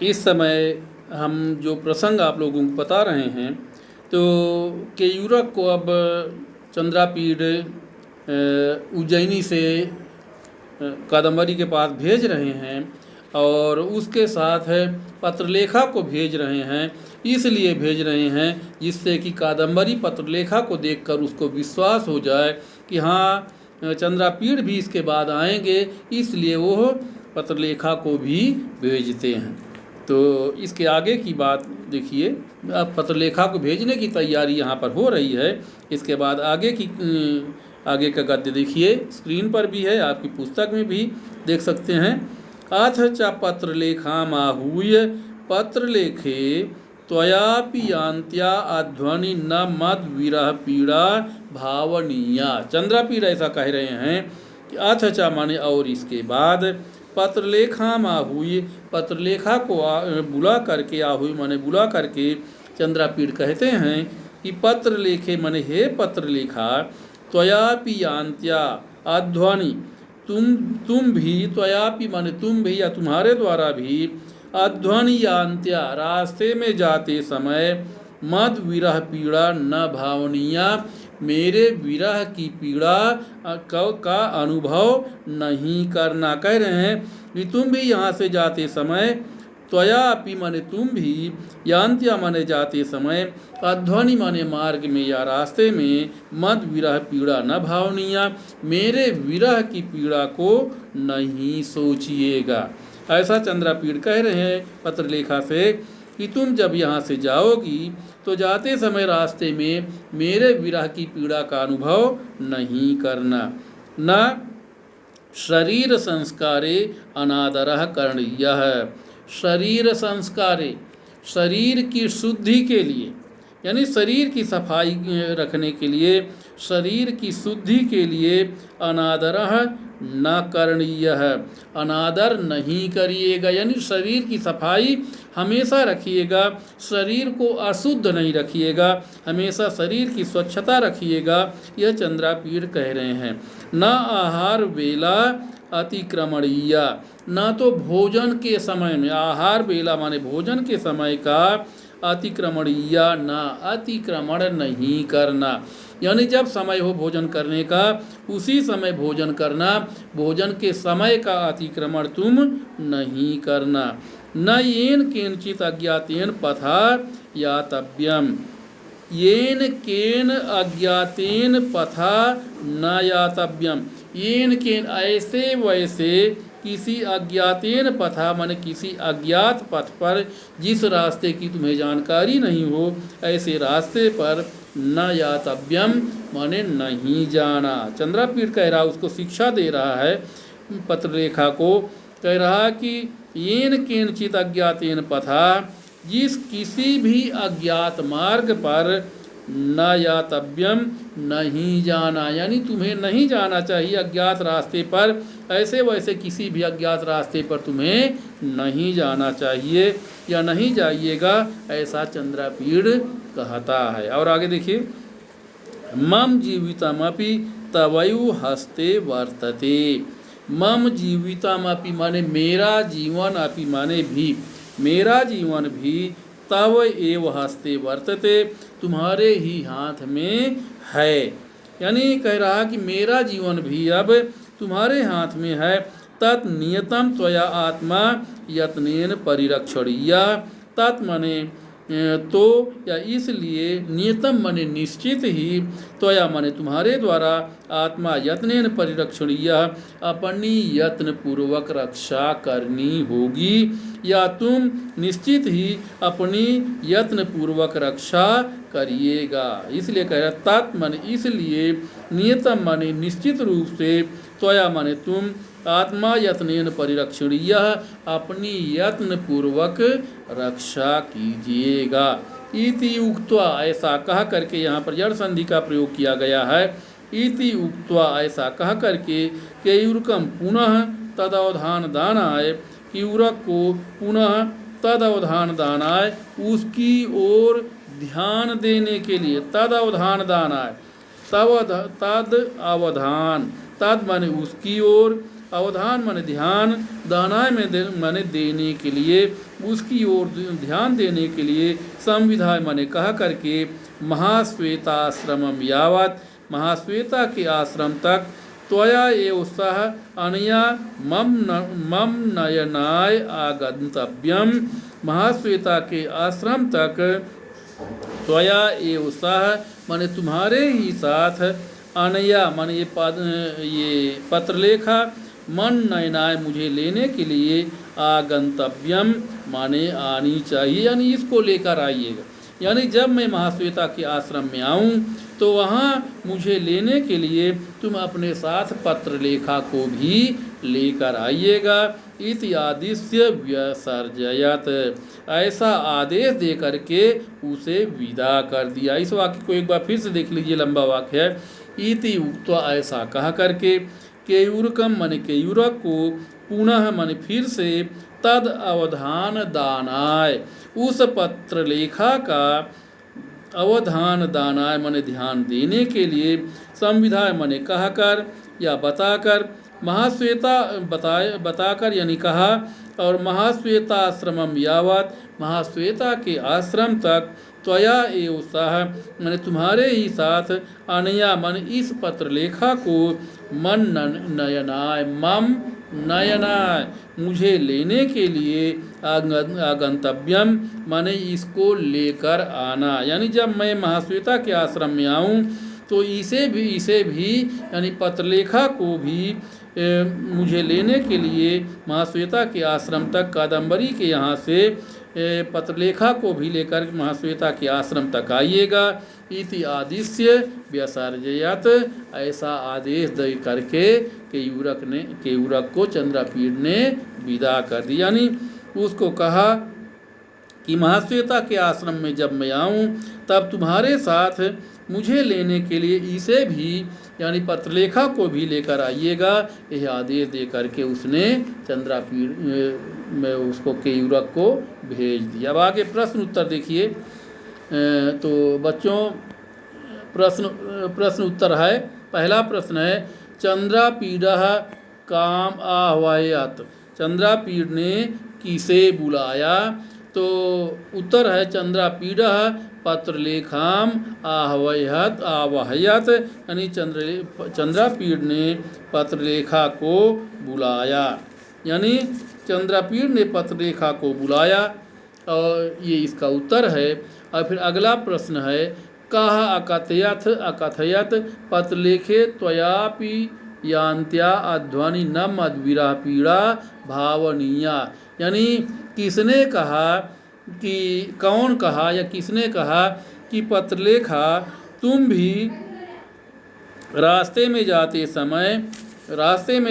इस समय हम जो प्रसंग आप लोगों को बता रहे हैं तो केयूरक को अब चंद्रापीड़ उज्जैनी से कादम्बरी के पास भेज रहे हैं और उसके साथ पत्रलेखा को भेज रहे हैं। इसलिए भेज रहे हैं जिससे कि कादम्बरी पत्रलेखा को देखकर उसको विश्वास हो जाए कि हाँ चंद्रापीड़ भी इसके बाद आएंगे, इसलिए वो पत्रलेखा को भी भेजते हैं। तो इसके आगे की बात देखिए, अब पत्रलेखा को भेजने की तैयारी यहाँ पर हो रही है। इसके बाद आगे का गद्य देखिए, स्क्रीन पर भी है, आपकी पुस्तक में भी देख सकते हैं। अथ च पत्रलेखामाहूय पत्रलेखे त्वयापि यान्त्या अध्वनि न मद विरह पीड़ा भावनीया। चंद्रापीड़ ऐसा कह रहे हैं कि अथ च माने और इसके बाद पत्रलेखामाहूय पत्रलेखा को बुला करके, आहुई माने बुला करके चंद्रापीड़ कहते हैं कि पत्रलेखे माने हे पत्रलेखा त्वयापि यान्त्या अध्वनि तुम भी, त्वयापि माने तुम भी या तुम्हारे द्वारा भी, अध्वनि यान्त्या रास्ते में जाते समय, मद विरह पीड़ा न भावनीया मेरे विरह की पीड़ा का अनुभव नहीं करना। कह रहे हैं कि तुम भी यहाँ से जाते समय, त्वयापि माने तुम भी, यान्त्या माने जाते समय, अध्वनि माने मार्ग में या रास्ते में, मद विरह पीड़ा न भावनीया मेरे विरह की पीड़ा को नहीं सोचिएगा। ऐसा चंद्रापीड़ कह रहे हैं पत्रलेखा से कि तुम जब यहाँ से जाओगी तो जाते समय रास्ते में मेरे विरह की पीड़ा का अनुभव नहीं करना। न शरीर संस्कारे अनादरः करणीयः। शरीर संस्कारे, शरीर की शुद्धि के लिए, यानी शरीर की सफाई रखने के लिए, शरीर की शुद्धि के लिए, अनादरः न करणीयः अनादर नहीं करिएगा, यानी शरीर की सफाई हमेशा रखिएगा, शरीर को अशुद्ध नहीं रखिएगा, हमेशा शरीर की स्वच्छता रखिएगा। यह चंद्रापीड़ कह रहे हैं। न आहार वेला अतिक्रमणीया, न तो भोजन के समय में, आहार वेला माने भोजन के समय का, अतिक्रमणीया ना अतिक्रमण नहीं करना, यानी जब समय हो भोजन करने का उसी समय भोजन करना, भोजन के समय का अतिक्रमण तुम नहीं करना। न येन केनचित अज्ञातेन पथा यातव्यम, येन केन अज्ञातेन पथा न यातव्यम, येन केन ऐसे वैसे, किसी अज्ञातेन पथा माने किसी अज्ञात पथ पर, जिस रास्ते की तुम्हें जानकारी नहीं हो ऐसे रास्ते पर, न यातव्यम माने नहीं जाना। चंद्रापीड़ कह रहा, उसको शिक्षा दे रहा है पत्रलेखा को, कह रहा कि येन केनचित अज्ञातेन पथा, जिस किसी भी अज्ञात मार्ग पर, न यातव्यम नहीं जाना, यानी तुम्हें नहीं जाना चाहिए अज्ञात रास्ते पर, ऐसे वैसे किसी भी अज्ञात रास्ते पर तुम्हें नहीं जाना चाहिए या नहीं जाइएगा, ऐसा चंद्रापीड़ कहता है। और आगे देखिए, मम जीवितमपि तवयु हस्ते वर्तते। मम जीवितमपि माने मेरा जीवन, अपि माने भी, मेरा जीवन भी, तव एव हस्ते वर्तते तुम्हारे ही हाथ में है, यानी कह रहा कि मेरा जीवन भी अब तुम्हारे हाथ में है। तत् नियतम त्वया आत्मा यत्नेन परिरक्षणीया, तत् माने तो या इसलिए, नियतम माने निश्चित ही, त्वया माने तुम्हारे द्वारा, आत्मा यत्नेन परिरक्षणीय अपनी यत्न पूर्वक रक्षा करनी होगी, या तुम निश्चित ही अपनी यत्न पूर्वक रक्षा करिएगा। इसलिए कह रहा तत् माने इसलिए, नियतम माने निश्चित रूप से, त्वया माने तुम, आत्मा यत्नेन परिरक्षणीय अपनी यत्न पूर्वक रक्षा कीजिएगा। इति उक्त्वा ऐसा कह करके, यहाँ पर जड़ संधि का प्रयोग किया गया है। इति उक्त्वा ऐसा कह करके, केयूरकम पुनः तदवधान दानाय, केयूरक को पुनः तदवधान दानाय उसकी ओर ध्यान देने के लिए, तदवधान दानाय तद अवधान, तद माने उसकी ओर, अवधान माने ध्यान, दानाय में माने देने के लिए, उसकी ओर ध्यान देने के लिए, संविधाय माने कहा करके, महाश्वेताश्रमम यावत, महाश्वेता के आश्रम तक, त्वया एव सह अनया मम नयनाय आगंतव्यम, महाश्वेता के आश्रम तक त्वया एव सह माने तुम्हारे ही साथ, अनया माने ये पत्रलेखा, मन नयनाय मुझे लेने के लिए, आगंतव्यम माने आनी चाहिए, यानी इसको लेकर आइएगा। यानी जब मैं महाश्वेता के आश्रम में आऊँ तो वहाँ मुझे लेने के लिए तुम अपने साथ पत्रलेखा को भी लेकर आइएगा। इति आदिश्य व्यसर्जयत, ऐसा आदेश दे करके उसे विदा कर दिया। इस वाक्य को एक बार फिर से देख लीजिए, लंबा वाक्य है। इति उक्त्वा, ऐसा कहा करके, केयूरकम माने केयूरक को, पुनः माने फिर से, तद अवधान दानाय, उस पत्रलेखा का अवधान दानाय माने ध्यान देने के लिए, संविधाय माने कहकर या बताकर, महाश्वेता बताकर यानी कहा, और महाश्वेताश्रमम यावत, महाश्वेता के आश्रम तक, त्वया एव सह माने तुम्हारे ही साथ, अनया माने इस पत्रलेखा को, मन नयनाय मम नयनाय मुझे लेने के लिए, आगंतव्यम माने इसको लेकर आना। यानी जब मैं महाश्वेता के आश्रम में आऊँ तो इसे भी यानी पत्रलेखा को भी मुझे लेने के लिए महाश्वेता के आश्रम तक, कादम्बरी के यहाँ से पत्रलेखा को भी लेकर महाश्वेता के आश्रम तक आइएगा। इति आदिश्य व्यसर्जयत, ऐसा आदेश दे करके केयूरक को चंद्रापीड़ ने विदा कर दिया। यानी उसको कहा कि महाश्वेता के आश्रम में जब मैं आऊँ तब तुम्हारे साथ मुझे लेने के लिए इसे भी यानी पत्रलेखा को भी लेकर आइएगा। यह आदेश दे करके उसने चंद्रापीड़ में उसको केयूरक को भेज दिया। अब आगे प्रश्न उत्तर देखिए। तो बच्चों प्रश्न उत्तर है। पहला प्रश्न है, चंद्रापीडः काम आह्वयत, चंद्रापीड़ ने किसे बुलाया? तो उत्तर है, चंद्रापीडः पत्रलेखाम आह्वयत यानी चंद्रापीड़ ने पत्रलेखा को बुलाया, यानी चंद्रापीड़ ने पत्रलेखा को बुलाया, और ये इसका उत्तर है। और फिर अगला प्रश्न है, कह अकथयत पत्रलेखे त्वयापि यान्त्या अध्वनि न मद्विरह पीड़ा भावनीया, यानी किसने कहा कि कौन कहा या किसने कहा कि पत्रलेखा तुम भी रास्ते में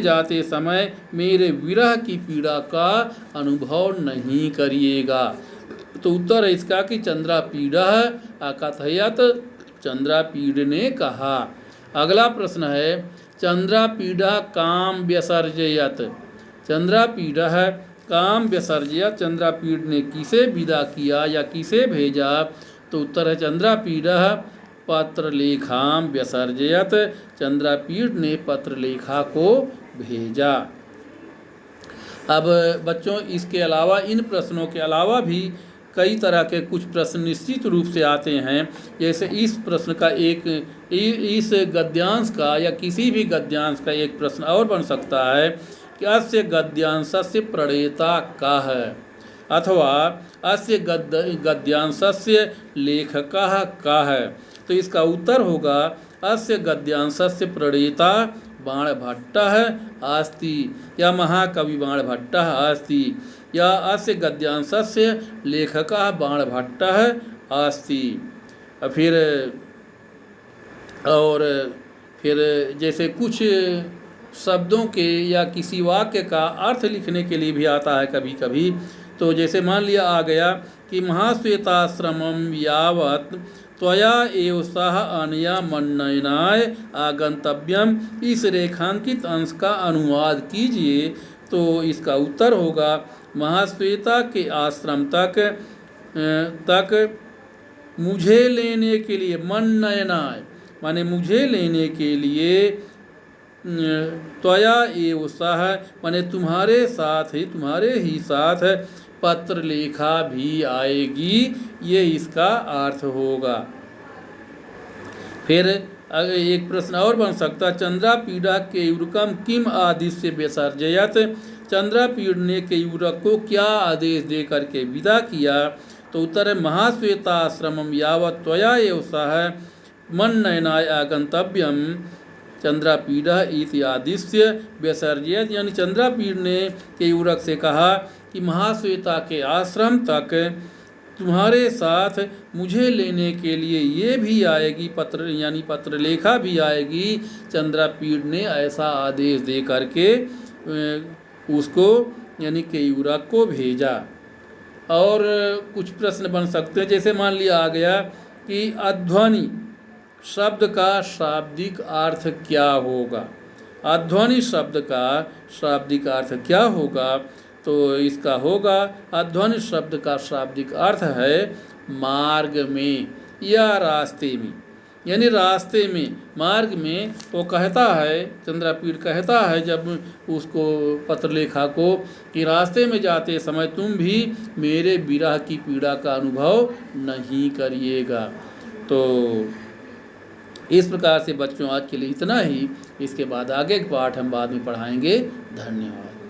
जाते समय मेरे विरह की पीड़ा का अनुभव नहीं करिएगा। तो उत्तर है इसका कि चंद्रापीडः अकथयत, चंद्रापीड़ ने कहा। अगला प्रश्न है, चंद्रापीडः काम व्यसर्जयत, चंद्रापीडः काम व्यसर्जयत, चंद्रापीड़ ने किसे विदा किया या किसे भेजा? तो उत्तर है, चंद्रापीडः पत्रलेखाम व्यसर्जयत, चंद्रापीड़ ने पत्रलेखा को भेजा। अब बच्चों इसके अलावा, इन प्रश्नों के अलावा भी कई तरह के कुछ प्रश्न निश्चित रूप से आते हैं। जैसे इस प्रश्न का इस गद्यांश का या किसी भी गद्यांश का एक प्रश्न और बन सकता है कि अस्य गद्यांशस्य प्रणेता कः, अथवा अस्य गद्यांशस्य लेखकः कः। तो इसका उत्तर होगा, अस्य गद्यांशस्य प्रणेता बाणभट्टः अस्ति, या महाकवि बाणभट्टः अस्ति, या अस्य गद्यांशस्य लेखकः बाणभट्टः अस्ति। फिर जैसे कुछ शब्दों के या किसी वाक्य का अर्थ लिखने के लिए भी आता है कभी कभी। तो जैसे मान लिया आ गया कि महाश्वेताश्रमम यावत त्वया एव सह अनया मन्नयनाय आगंतव्यम, इस रेखांकित अंश का अनुवाद कीजिए। तो इसका उत्तर होगा, महाश्वेता के आश्रम तक मुझे लेने के लिए, मन्नयनाय माने मुझे लेने के लिए, त्वया एव सह, माने तुम्हारे ही साथ पत्र लेखा भी आएगी, ये इसका अर्थ होगा। फिर एक प्रश्न और बन सकता, चंद्रापीड़ा केयूरकम किम आदिश्य विसर्जयत, चंद्रापीड़ ने केयूरक को क्या आदेश दे करके विदा किया? तो उत्तर है महाश्वेताश्रमम यावत् त्वया एव सह मन्नयनाय आगंतव्यम चंद्रापीड़ा इति आदिश्य विसर्जयत, यानी चंद्रापीड़ ने केयूरक से कहा कि महाश्वेता के आश्रम तक तुम्हारे साथ मुझे लेने के लिए ये भी आएगी, पत्र यानी पत्रलेखा भी आएगी। चंद्रापीड़ ने ऐसा आदेश दे करके उसको यानी केयूरक को भेजा। और कुछ प्रश्न बन सकते हैं, जैसे मान लिया आ गया कि अध्वनि शब्द का शाब्दिक अर्थ क्या होगा? अध्वनि शब्द का शाब्दिक अर्थ क्या होगा? तो इसका होगा, अध्वनि शब्द का शाब्दिक अर्थ है मार्ग में या रास्ते में, यानी रास्ते में, मार्ग में। वो कहता है, चंद्रापीड़ कहता है जब उसको पत्रलेखा को कि रास्ते में जाते समय तुम भी मेरे विरह की पीड़ा का अनुभव नहीं करिएगा। तो इस प्रकार से बच्चों आज के लिए इतना ही। इसके बाद आगे के पाठ हम बाद में पढ़ाएंगे। धन्यवाद।